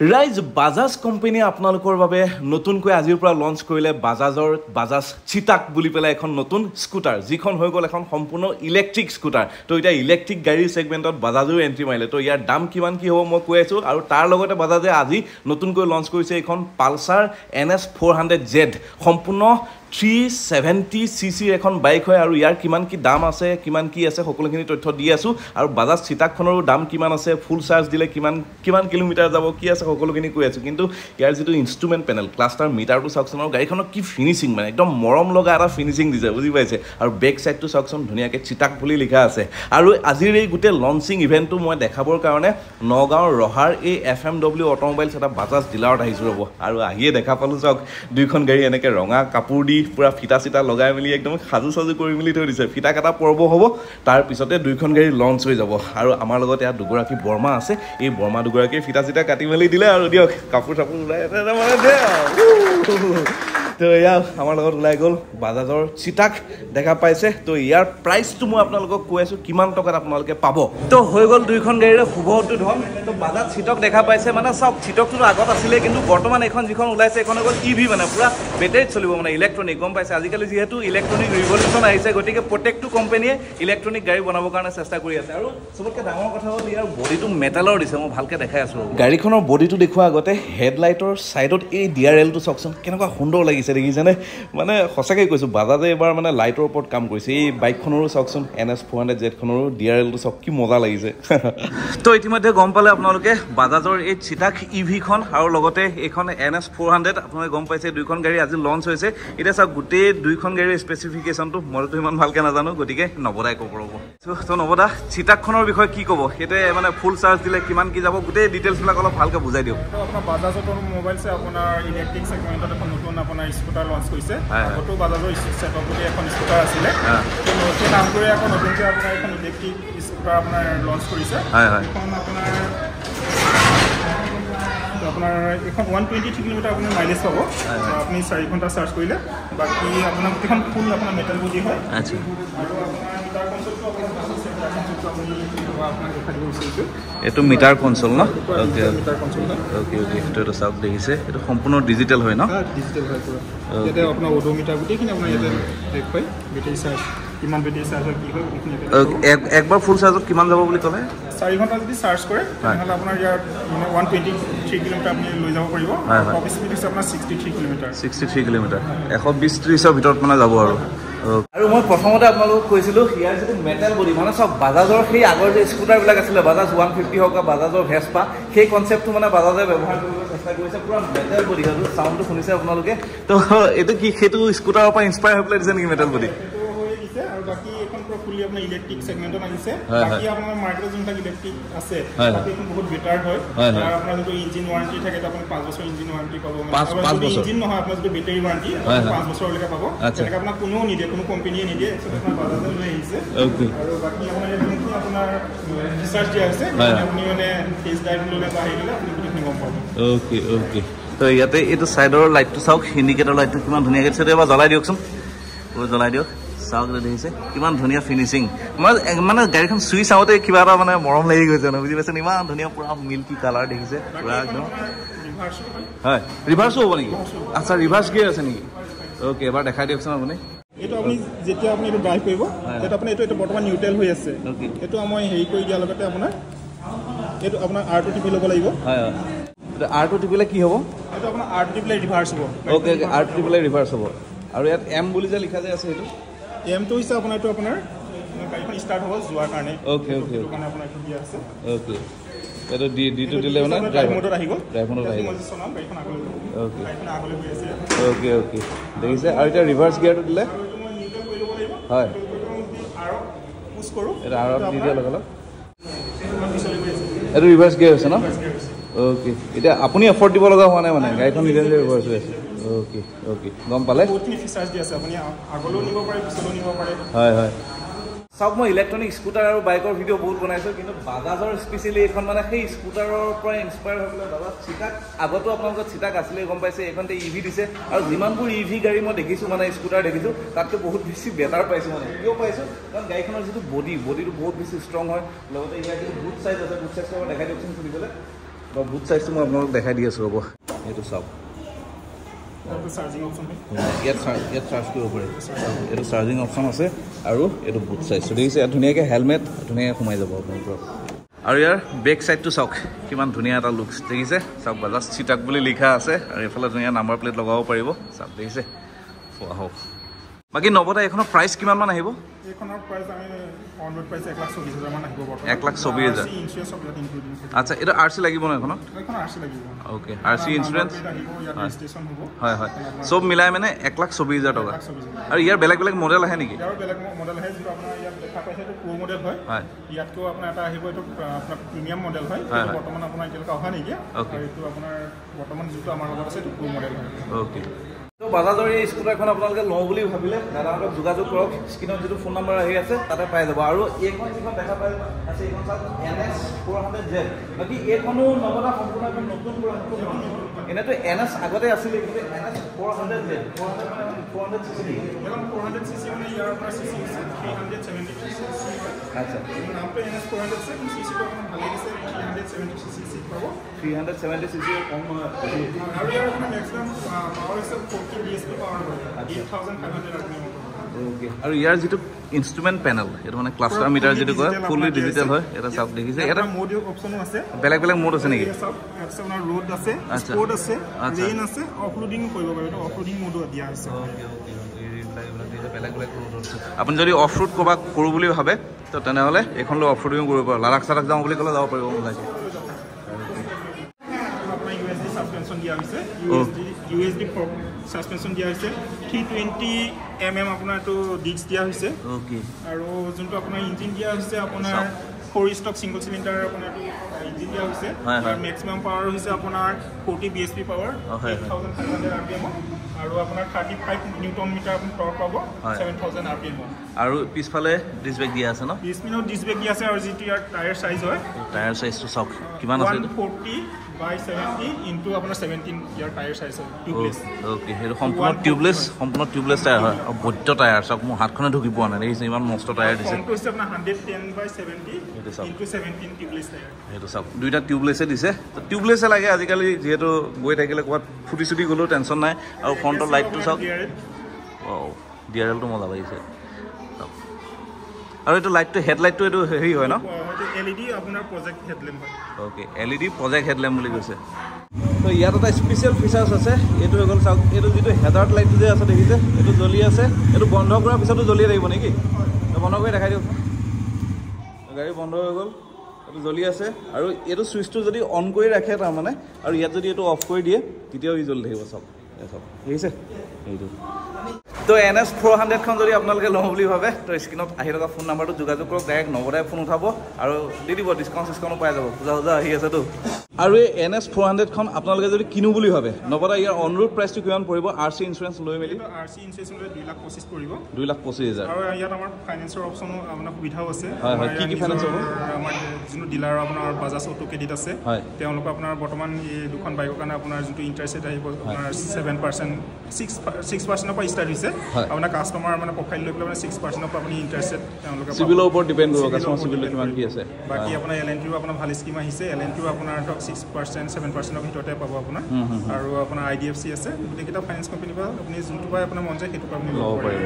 ৰাইজ বাজাজ কোম্পানীয়ে আপোনালোকৰ বাবে নতুনকৈ আজিৰ পৰা লঞ্চ কৰিলে বাজাজ চিটাক বুলি পেলাই এখন নতুন স্কুটাৰ যিখন হৈ গ'ল এখন সম্পূৰ্ণ ইলেক্ট্ৰিক স্কুটাৰ তো এতিয়া ইলেক্ট্ৰিক গাড়ীৰ সেগমেন্টত বাজাজেও এন্ট্ৰি মাৰিলে তো ইয়াৰ দাম কিমান কি হ'ব মই কৈ আছো আৰু তাৰ লগতে বাজাজে আজি নতুনকৈ লঞ্চ কৰিছে এখন পালসাৰ NS 400Z সম্পূৰ্ণ 370cc এখন বাইক হয় আৰু ইয়াৰ কিমান কি দাম আছে কিমান কি আছে সকলোখিনি তথ্য দি আছো আৰু বাজাজ চিটাকখনৰ দাম কিমান আছে ফুল চাৰ্জ দিলে কিমান কিলোমিটাৰ যাব কি আছে সকলোখিনি কৈ আছো কিন্তু ইয়াৰ যেটো ইনস্ট্ৰুমেন্ট পেনেল ক্লাষ্টাৰ মিটাৰটো চাওকচোন আৰু গাড়ীখনৰ কি ফিনিশিং মানে একদম মৰম লগা এটা ফিনিশিং দিছে বুজি পাইছে আৰু বেক সাইডটো চাওকচোন ধুনিয়াকে চিটাক বুলি লিখা আছে আৰু আজিৰ এই গুটে লঞ্চিং ইভেন্টটো মই দেখাবৰ কাৰণে নগাঁওৰ ৰহাৰ এই FMW অটোমোবাইলছ এটা বাজাজ ডিলাৰত আহিছো ৰব আৰু আহিয়ে দেখা পালো চাওক দুইখন গাড়ী এনেকে ৰঙা কাপোৰ দি পুৰা ফিটা চিটা লগাই মিলি একদম খাজু কৰি মিলি থৈ দিছে ফিটা কাটা পৰ্ব হ'ব তাৰ পিছতে দুইখন গাড়ী লঞ্চ হৈ যাব আৰু আমাৰ লগত ইয়াত দুগৰাকী বৰ্মা আছে এই বৰ্মা দুগৰাকী ফিটা চিটা কাটি মেলি দিলে আৰু দিয়ক কাপোৰ চাপোৰ ওলাই মানে দে তো ইয়াৰ আমাৰ লগত ওলাই গ'ল বাজাজৰ চিটাক দেখা পাইছে তো ইয়াৰ প্ৰাইচটো মই আপোনালোকক কৈ আছো কিমান টকাত আপোনালোকে পাব তো হৈ গ'ল দুইখন গাড়ীৰে শুভ উদ্বোধন তো বাজাজ চিটাক দেখা পাইছে মানে সব চিটাকটো আগত আছিলে কিন্তু বৰ্তমান এখন যিখন ওলাইছে এখন হ'ল EV মানে পুৰা বেটাৰীত চলিব মানে ইলেক্ট্ৰনিক গম পাইছে আজিকালি যেহেতু ইলেক্ট্ৰনিক ৰিভলিউচন আহিছে গতিকে প্ৰত্যেকটো কোম্পানীয়ে ইলেক্ট্ৰনিক গাড়ী বনাবৰ কাৰণে চেষ্টা কৰি আছে আৰু সবতকৈ ডাঙৰ কথা হ'ল ইয়াৰ বডিটো মেটালৰ দিছে মই ভালকৈ দেখাই আছো গাড়ীখনৰ বডিটো দেখুৱা আগতে হেডলাইটৰ সাইডত এই DRLটো চাওকচোন কেনেকুৱা সুন্দৰ লাগিছে দেখিছেনে মানে সঁচাকৈ কৈছো বাজাজে এবাৰ মানে লাইটৰ ওপৰত কাম কৰিছে এই বাইকখনৰো চাওকচোন NS 400Z খনৰো DRLটো চাওক কি মজা লাগিছে তো ইতিমধ্যে গম পালে আপোনালোকে বাজাজৰ এই চিটাক EV খন আৰু লগতে এইখন NS 400 আপোনালোকে গম পাইছে দুইখন গাড়ী আজি লঞ্চ হৈছে এটা চাওক গোটেই দুইখন গাড়ীৰ স্পেচিফিকেশনটো মইতো ইমান ভালকৈ নাজানো গতিকে নবদাই ক'ব ৰ'ব তো নবদা চিটাকখনৰ বিষয়ে কি ক'ব সেইতে মানে ফুল চাৰ্জ দিলে কিমান কি যাব গোটেই ডিটেইলছবিলাক অলপ ভালকৈ বুজাই দিয়ক আপোনাৰ বাজাজ অটোমোবাইলছে আপোনাৰ ইলেক্ট্ৰিক সেগমেন্টত এখন নতুন আপোনাৰ স্কুটাৰ লঞ্চ কৰিছে আগতো বাজাজৰ সেটআপ বুলি এখন স্কুটাৰ আছিলে কিন্তু সেই নামটোৰে এখন নতুনকৈ আপোনাৰ এখন ইলেক্ট্ৰিক স্কুটাৰ আপোনাৰ লঞ্চ কৰিছে এখন আপোনাৰ এখন 123 কিলোমিটাৰ আপোনাৰ মাইলেজ পাব আপুনি 4 ঘণ্টা চাৰ্জ কৰিলে বাকি আপোনাৰ গোটেইখন ফুল আপোনাৰ মেটাল বডি হয় আচ্ছা আৰু আপোনাৰ মিটাৰ কনসোলটো আপোনাৰ দেখা দিব বিচাৰিছো এটো মিটাৰ কনসোল ন ওকে মিটাৰ কনসোল ওকে এটো চাওক দেখিছে এটো সম্পূৰ্ণ ডিজিটাল হয় ন ডিজিটাল হয় পুৰা ইয়াতে আপোনাৰ ওডোমিটাৰ গোটেইখিনি আপোনাৰ ইয়াতে দেখুৱাই বেটাৰী চাৰ্জ কিমান বেটাৰী চাৰ্জ হয় কি হয় একবাৰ ফুল চাৰ্জত কিমান যাব বুলি ক'লে 4 ঘণ্টা যদি চাৰ্জ কৰে তেতিয়াহ'লে আপোনাৰ ইয়াৰ 123 কিলোমিটাৰ আপুনি লৈ যাব পাৰিব টপ স্পীড আছে আপোনাৰ 63 কিলোমিটাৰ 120-30ৰ ভিতৰত মানে যাব আৰু মই প্ৰথমতে আপোনালোকক কৈছিলো ইয়াৰ যেটো মেটাল বডি মানে সব বাজাজৰ সেই আগৰ যে স্কুটাৰবিলাক আছিল বাজাজ 150 হক বাজাজৰ ভেসপা সেই কনসেপ্টটো মানে বাজাজে ব্যৱহাৰ কৰিব চেষ্টা কৰিছে পুৰা মেটাল বডি আৰু সাউন্ডটো শুনিছে আপোনালোকে তো এটো কি হেতু স্কুটাৰৰ পৰা ইনস্পায়াৰ হৈ পেলাই দিছে নেকি মেটাল বডি আৰু বাকি এখন পুরো ফুলি আপনার ইলেকট্রিক সেগমেন্টত আহিছে বাকি আপনার মার্কেটত যোনটা ইলেকট্রিক আছে বাকি এখন বহুত বেটার হয় আর আপনার যদি ইঞ্জিন ওয়ারেন্টি থাকে তো আপনি 5 বছর ইঞ্জিন ওয়ারেন্টি পাবো 5 বছর ইঞ্জিন নহয় আপনার যদি ব্যাটারি ওয়ারেন্টি 5 বছর লৈকে পাবো এটা আপনার কোনো নিদিয়ে কোনো কোম্পানিয়ে নিদিয়ে আপনার বাজাজে লৈ আহিছে আৰু বাকি আপনাৰ যোনটো আপনাৰ ৰিসাৰ্চ দিয়া আছে আপনি মানে টেস্ট ড্ৰাইভ ললে বা আহিলে আপনি কি গম পাবো ওকে তো ইয়াতে এটো সাইডৰ লাইটটো চাওক ইন্ডিকেটৰ লাইটটো কিমান ধুনীয়াকৈ আছে এবাৰ জ্বলাই দিয়কচোন জ্বলাই দিয়ক চাওক দেখিছে কিমান ধুনীয়া ফিনিশিং মানে গাড়ীখন চুই চাওঁতে কিবা এটা মানে মৰম লাগি গৈছে ন বুজি পাইছেন ইমান ধুনীয়া পুৰা মিল্কি কালাৰ দেখিছে পুৰা একদম হয় ৰিভাৰ্সো হ'ব নেকি আচ্ছা ৰিভাৰ্স গিয়াৰ আছে নেকি ওকে এবাৰ দেখাই দিয়কচোন আপুনি এটো আপনি যেতিয়া আপনি এটো ড্ৰাইভ কৰিব এটা আপনি এটো বৰ্তমান নিউট্ৰেল হৈ আছে এটো মই হেৰি কৰি দিয়া লগতে আপোনাৰ এটো আপোনাৰ R2 টিপি ল'ব লাগিব হয় এটা R2 টিপিলে কি হ'ব এটো আপোনাৰ R2 টিপিলে ৰিভাৰ্স হ'ব ওকে R2 টিপিলে ৰিভাৰ্স হ'ব আৰু ইয়াত M বুলি যে লিখা যায় আছে এটো M তো হৈছে আপোনাৰ এটো আপোনাৰ গাড়ীখন ষ্টাৰ্ট হ'ব যোৱাৰ কাৰণে ওকে কাৰণে আপোনাৰ এটো দিয়া আছে ওকে এটো ডি টু দিলে মানে ড্ৰাইভ মোডত আহিব ড্ৰাইভ মোডত আহিব চলাম গাড়ীখন আগলৈ ওকে গাড়ীখন আগলৈ গৈ আছে ওকে দেখিছে আৰু এটা ৰিভাৰ্স গিয়াৰটো দিলে মই নিউট্ৰেল কৰি ল'ব লাগিব হয় আৰু পুশ কৰো এটা আৰু দি দিয়া লগালক এটো ৰিভাৰ্স গিয়াৰ আছে ন ওকে এটা আপুনি এফৰ্ট দিব লগা হোৱা নাই মানে গাড়ীখন নিজে ৰিভাৰ্স হৈ আছে ওকে গম পালে বহুতখিনি ফিচাৰ্ছ দি আছে আপুনি আগলৈ নিব পাৰে পিছলৈ নিব পাৰে হয় সব মই ইলেক্ট্ৰনিক স্কুটাৰ আৰু বাইকৰ ভিডিঅ' বহুত বনাইছো কিন্তু বাজাজৰ স্পেচিয়েলি এখন মানে সেই স্কুটাৰৰ পৰা ইনস্পায়াৰ হৈ পেলাই বাজাজ চিটাক আগতো আপোনালোকৰ চিটাক আছিলে গম পাইছে এইখনতে EV দিছে আৰু যিমানবোৰ EV গাড়ী মই দেখিছোঁ মানে স্কুটাৰ দেখিছোঁ তাতকৈ বহুত বেছি বেটাৰ পাইছোঁ মানে কিয় পাইছোঁ কাৰণ গাড়ীখনৰ যিটো বডিটো বহুত বেছি ষ্ট্ৰং হয় লগতে ইয়াৰ যিটো বুট চাইজ আছে বুট চাইজটো দেখাই দিয়কচোন খুলিবলৈ বুট সাইজটো মই আপোনালোকক দেখাই দি আছোঁ ৰ'ব এইটো চাওক চাৰ্জিং অপশ্যন ইয়াত চাৰ্জ কৰিব পাৰে এইটো চাৰ্জিং অপশ্যন আছে আৰু এইটো বুট চাইজটো দেখিছে ইয়াত ধুনীয়াকৈ হেলমেট ধুনীয়াকৈ সোমাই যাব আপোনালোকৰ আৰু ইয়াৰ বেক চাইডটো চাওক কিমান ধুনীয়া এটা লুকছ দেখিছে চাওক বাজাজ চিটাক বুলি লিখা আছে আৰু এইফালে ধুনীয়া নাম্বাৰ প্লেট লগাব পাৰিব চাওক দেখিছে হওক বাকী নৱদা এইখনৰ প্ৰাইচ কিমান মান আহিব এইখনৰ প্ৰাইচ আমি অন ৰোড প্ৰাইচ 1,24,000 মান আহিব বৰ্তমান 1,24,000 ইনস্যুৰেন্স সব ইয়াত ইনক্লুডিং আচ্ছা এটা আৰসি লাগিব না এখনত এইখন আৰসি লাগিব ওকে আৰসি ইনস্যুৰেন্স আহিব ইয়াত ৰেজিষ্ট্ৰেচন হ'ব হয় হয় সব মিলাই মানে 1,24,000 টকা আৰু ইয়াৰ বেলেগ বেলেগ মডেল আহে নেকি ইয়াৰ বেলেগ মডেল আহে যেটো আপোনাৰ ইয়াত দেখা পাইছে তো প্ৰ মডেল হয় হয় ইয়াতকো আপোনাৰ এটা আহিব এটো আপোনাৰ প্ৰিমিয়াম মডেল হয় বৰ্তমান আপোনাৰ এতিয়ালৈকে অহা নেকি আৰু এটো আপোনাৰ বৰ্তমান যেটো আমাৰ লগত আছে এটো প্ৰ মডেল হয় ওকে তো বাজাজৰ এই স্কুটাৰখন আপোনালোকে লওঁ বুলি ভাবিলে দাদাহঁতক যোগাযোগ কৰক স্ক্ৰীনত যিটো ফোন নম্বৰ আহি আছে তাতে পাই যাব আৰু এইখন যিখন দেখা পাই আছে এইখন চাওক NS 400Z বাকি এইখনো নৱদা সম্পূৰ্ণ এখন নতুন এনেতো NS আগতে আছিল কিন্তু NS 400Z 400 cc এখন 400 cc মানে ইয়াৰ পৰা cc আছে 370 cc আচ্ছা নামটো NS 400 আছে কিন্তু cc টো অকমান ভালে দিছে 370 cc পাব 370 cc কম আৰু ইয়াৰ আপোনাৰ ম্যাক্সিমাম পাৱাৰ আছে 40 bhp পাৱাৰ হয় 8500 rpm ওকে আৰু ইয়াৰ যেটো ইনস্ট্ৰুমেন্ট পেনেল এটো মানে ক্লাস্টাৰ মিটাৰ যেটো কয় ফুলি ডিজিটাল হয় এটা সব দেখিছে এটা মোড অপচনো আছে বেলেগ বেলেগ মোড আছে নেকি আপোনাৰ ৰোড আছে স্পোৰ্ট আছে ৰেইন আছে অফৰোডিং কৰিব পাৰে তো অফৰোডিং মোডো দিয়া আছে বেলেগ বেলেগ ৰোড আছে আপুনি যদি অফৰোড কৰবা কৰো বুলি ভাবে তো তেনেহলে এখন লৈ অফৰোডিং কৰিব পাৰে লাদাখ সাদাখ যাওঁ বুলি কলে যাব পাৰিব লাগে USD suspension দিয়া হৈছে USD suspension দিয়া হৈছে 320 mm আপোনাৰ তো ডিস্ক দিয়া হৈছে ওকে আৰু যোনটো আপোনাৰ ইঞ্জিন দিয়া হৈছে আপোনাৰ 4 ষ্টক সিঙ্গল সিলিন্ডাৰ আপোনাৰ ইঞ্জিন দিয়া হৈছে আৰু ম্যাক্সিমাম পাৱাৰ হৈছে আপোনাৰ 40 bhp পাৱাৰ 8500 rpm আৰু আপোনাৰ 35 নিউটন মিটাৰ আপুনি টৰ্ক পাব 7000 rpm আৰু পিছফালে ডিস্ক ব্ৰেক দিয়া আছে ন পিছপিনৰ ডিস্ক ব্ৰেক দিয়া আছে আৰু যেটো ইয়াৰ টায়াৰ সাইজ হয় টায়াৰ সাইজটো চাওক কিমান আছে 140 by 70 into আপোনাৰ 17 ইয়াৰ টায়াৰ সাইজ হয় টিউবলেছ ওকে হেটো সম্পূৰ্ণ টিউবলেছ টায়াৰ হয় আৰু বৈদ্য টায়াৰ চাওক মোৰ হাতখনে ঢুকি পোৱা নাই দেখিছে ইমান মস্ত টায়াৰ দিছে ফ্ৰণ্টটো হৈছে আপোনাৰ 110 by 70 into 17 টিউবলেছ টায়াৰ হেটো চাওক দুইটা টিউবলেছে দিছে তো টিউবলেছে লাগে আজিকালি যেহেতু গৈ থাকিলে ক'বাত ফুটি চুটি গ'লেও টেনশ্যন নাই আৰু ফ্ৰণ্টৰ লাইটটো চাওক ওয়াও ডিআৰএলটো মজা লাগিছে আৰু এইটো লাইটটো হেডলাইটটো এইটো হেৰি হয় ন LED আপোনাৰ প্ৰজেক্ট হেডল্যাম্প হয় ওকে LED প্ৰজেক্ট হেডল্যাম্প বুলি কৈছে তো ইয়াত এটা স্পেশাল ফিচাৰ্স আছে এইটো হৈ গ'ল চাওক এইটো যেটো হেডাৰ লাইটটো যে আছে দেখিছে এইটো জ্বলি আছে এইটো বন্ধ কৰাৰ পিছতো জ্বলি থাকিব নেকি তো বন্ধ কৰি দেখাই দিও গাড়ী বন্ধ হৈ গ'ল এইটো জ্বলি আছে আৰু এইটো সুইচটো যদি অন কৰি ৰাখে তাৰ মানে আৰু ইয়াত যদি এইটো অফ কৰি দিয়ে তেতিয়াও ই জ্বলি থাকিব চাওক দেখিছে এইটো তো NS 400 খন যদি আপোনালোকে লওঁ বুলি ভাবে তো স্ক্ৰীনত আহি থকা ফোন নাম্বাৰটো যোগাযোগ কৰক ডাইৰেক্ট নৱদাই ফোন উঠাব আৰু দি দিব ডিসকাউন্ট পাই যাব পূজা আহি আছে তো আৰু এই NS 400 খন আপোনালোকে যদি কিনো বুলি ভাবে নৱদা ইয়াৰ অনৰোড প্ৰাইচটো কিমান পৰিব RC ইনস্যুৰেন্স লৈ মেলি RC ইনস্যুৰেন্স লৈ 2,25,000 পৰিব 2,25,000 আৰু ইয়াত আমাৰ ফাইনান্সৰ অপচনো আপোনাৰ সুবিধাও আছে হয় কি ফাইনান্স হ'ব আমাৰ যোনটো ডিলাৰ আপোনাৰ বাজাজ অটো ক্ৰেডিট আছে তেওঁলোক আপোনাৰ বৰ্তমান এই দুখন বাইকৰ কাৰণে আপোনাৰ যোনটো ইন্টাৰেষ্ট ৰেট আহিব আপোনাৰ 7% 6% পৰা ষ্টাৰ্ট হৈছে আপোনাৰ কাস্টমাৰ মানে প্ৰফাইল লৈ পেলাই 6% পৰা আপুনি ইন্টাৰেষ্ট ৰেট তেওঁলোকে সিভিলৰ ওপৰত ডিপেন্ড কৰিব কাস্টমাৰ সিভিল কিমান কি আছে বাকি আপোনাৰ LNT আপোনাৰ ভাল স্কিম আহিছে LNT আপোনাৰ 6% 7% ভিতৰতে পাব আপোনাৰ আৰু আপোনাৰ IDFC আছে গোটেইকেইটা ফাইনেন্স কোম্পানী পৰা আপুনি যোনটো পায় আপোনাৰ মন যায় সেইটো আপুনি ল'ব পাৰিব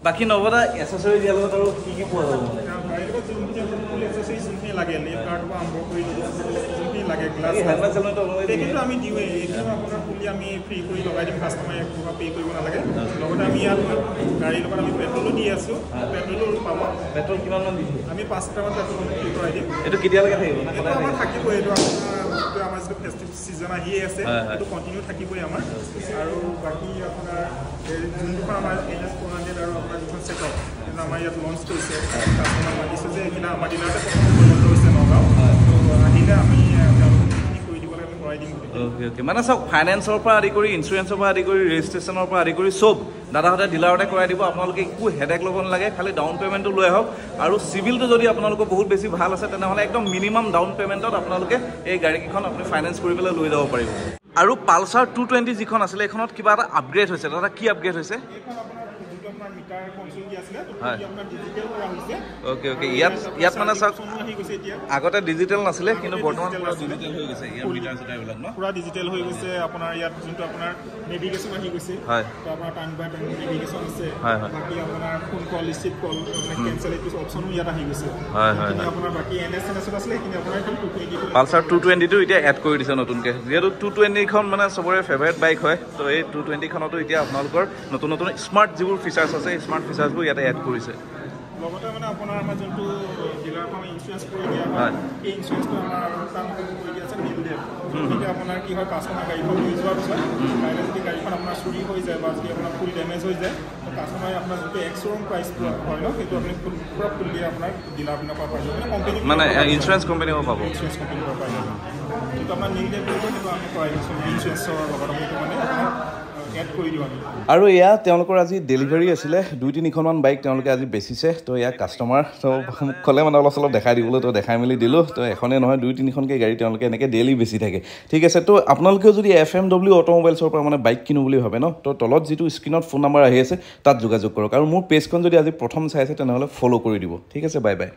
বাকি নৱদা এসেসৰি দিয়াৰ লগত আৰু কি পোৱা যাব গাড়ীৰ যোনখিনি ফুল এসেসৰি যোনখিনি লাগে লিভ গাৰ্ডৰ পৰা আৰম্ভ কৰি যোনখিনি লাগে গ্লাছ কিন্তু আমি দিওঁ এইটো আপোনাৰ ফুলি আমি ফ্ৰী কৰি লগাই দিম কাষ্টমাৰে একো পে কৰিব নালাগে লগতে আমি ইয়াত গাড়ীৰ লগত আমি পেট্ৰলো দি আছোঁ পেট্ৰলো পাব পেট্ৰল কিমান মান দিছে আমি 5 লিটাৰ পেট্ৰল ফ্ৰী কৰাই দিম এইটো কেতিয়ালৈকে থাকিব না এইটো আমাৰ থাকিব এইটো আমাৰ যিটো ফেষ্টিভ সিজন আহি আছে এইটো কণ্টিনিউ থাকিবই আমাৰ আৰু বাকি আপোনাৰ যোনটো আমাৰ NS 400 আৰু আপোনাৰ যিখন চেকআপ কিন্তু আমাৰ ইয়াত লঞ্চ কৰিছে কাষ্টমাৰ মাতিছে যে এইখিনি আমাৰ ডিলাৰতে প্ৰথম হৈছে নগাঁও তো আহিলে আমি কৰি দিব লাগে কৰাই দিম ওকে মানে সব ফাইনান্সৰ পৰা আদি কৰি ইনস্যুৰেন্সৰ পৰা আদি কৰি ৰেজিষ্ট্ৰেচনৰ পৰা আদি কৰি সব দাদাহঁতে ডিলাৰতে কৰাই দিব আপোনালোকে একো হেডেক ল'ব নালাগে খালি ডাউন পেমেণ্টটো লৈ আহক আৰু চিভিলটো যদি আপোনালোকৰ বহুত বেছি ভাল আছে তেনেহ'লে একদম মিনিমাম ডাউন পেমেণ্টত আপোনালোকে এই গাড়ীকেইখন আপুনি ফাইনেন্স কৰি পেলাই লৈ যাব পাৰিব আৰু পালচাৰ 220 যিখন আছিলে এইখনত কিবা এটা আপগ্ৰেড হৈছে দাদা কি আপগ্ৰেড হৈছে আপোনাৰ মিটাৰ কনসোল কি আছিলে তো আপোনাৰ ডিজিটেল কৰা হৈছে ওকে ওকে ইয়াত মানে সব আগতে ডিজিটেল নাছিলে কিন্তু বৰ্তমান পুৰা ডিজিটেল হৈ গৈছে ইয়াৰ মিটাৰ সেটা বিলাক ন পুৰা ডিজিটেল হৈ গৈছে আপোনাৰ ইয়াত যোনটো আপোনাৰ নেভিগেশ্যন আহি গৈছে হয় তো আপোনাৰ টাইম বাই টাইম নেভিগেশ্যন আছে হয় বাকি আপোনাৰ ফোন কল ৰিচিভ কল কেনসেল এইটো অপচনো ইয়াত আহি গৈছে হয় আপোনাৰ বাকি এনএস আছিলে কিন্তু আপোনাৰ 220 পালসাৰ 220 টো এতিয়া এড কৰি দিছে নতুনকে যেহেতু 220 খন মানে সবৰে ফেভাৰিট বাইক হয় তো এই 220 খনতো এতিয়া আপোনালোকৰ নতুন নতুন স্মাৰ্ট যিবোৰ ফিচাৰ্ছ আছে স্মাৰ্ট ফিচাৰ্ছবোৰ ইয়াতে এড কৰিছে লগতে মানে আপোনাৰ আমাৰ যোনটো ডিলাৰ পৰা ইনসুৰেঞ্চ কৰি দিয়া হয় এই ইনসুৰেঞ্চটো আমাৰ কাম কৰি দিয়া আছে নিউ ডেট গতিকে আপোনাৰ কি হয় কাষ্টমাৰ গাড়ীখন লৈ যোৱাৰ পিছত কাইলৈ যদি গাড়ীখন আপোনাৰ চুৰি হৈ যায় বা যদি আপোনাৰ ফুল ডেমেজ হৈ যায় কাষ্টমাৰে আপোনাৰ যোনটো এক্স-শ্ব'ৰুম প্ৰাইচ হয় ন সেইটো আপুনি পুৰা ফুল দিয়ে আপোনাৰ ডিলাৰ পিনৰ পৰা পাই যাব কোম্পানী মানে ইনসুৰেঞ্চ কোম্পানীও পাব ইনসুৰেঞ্চ কোম্পানীৰ পৰা পাই যাব কিন্তু আপোনাৰ নিউ ডেট কৰিব সেইটো আমি কৰাই দিছোঁ ইনসুৰেঞ্চৰ লগত সেইটো মানে এড কৰি দিওঁ আমি আৰু এয়া তেওঁলোকৰ আজি ডেলিভাৰী আছিলে 2-3খনমান বাইক তেওঁলোকে আজি বেচিছে তো এয়া কাষ্টমাৰ তো মোক ক'লে মানে অলপ দেখাই দিবলৈ তো দেখাই মেলি দিলোঁ তো এখনে নহয় 2-3খনকৈ গাড়ী তেওঁলোকে এনেকৈ ডেইলি বেচি থাকে ঠিক আছে তো আপোনালোকেও যদি FMW অট'মোবাইলছৰ পৰা মানে বাইক কিনো বুলি ভাবে ন তো তলত যিটো স্ক্ৰীনত ফোন নাম্বাৰ আহি আছে তাত যোগাযোগ কৰক আৰু মোৰ পেজখন যদি আজি প্ৰথম চাই আছে তেনেহ'লে ফ'ল' কৰি দিব ঠিক আছে বাই বাই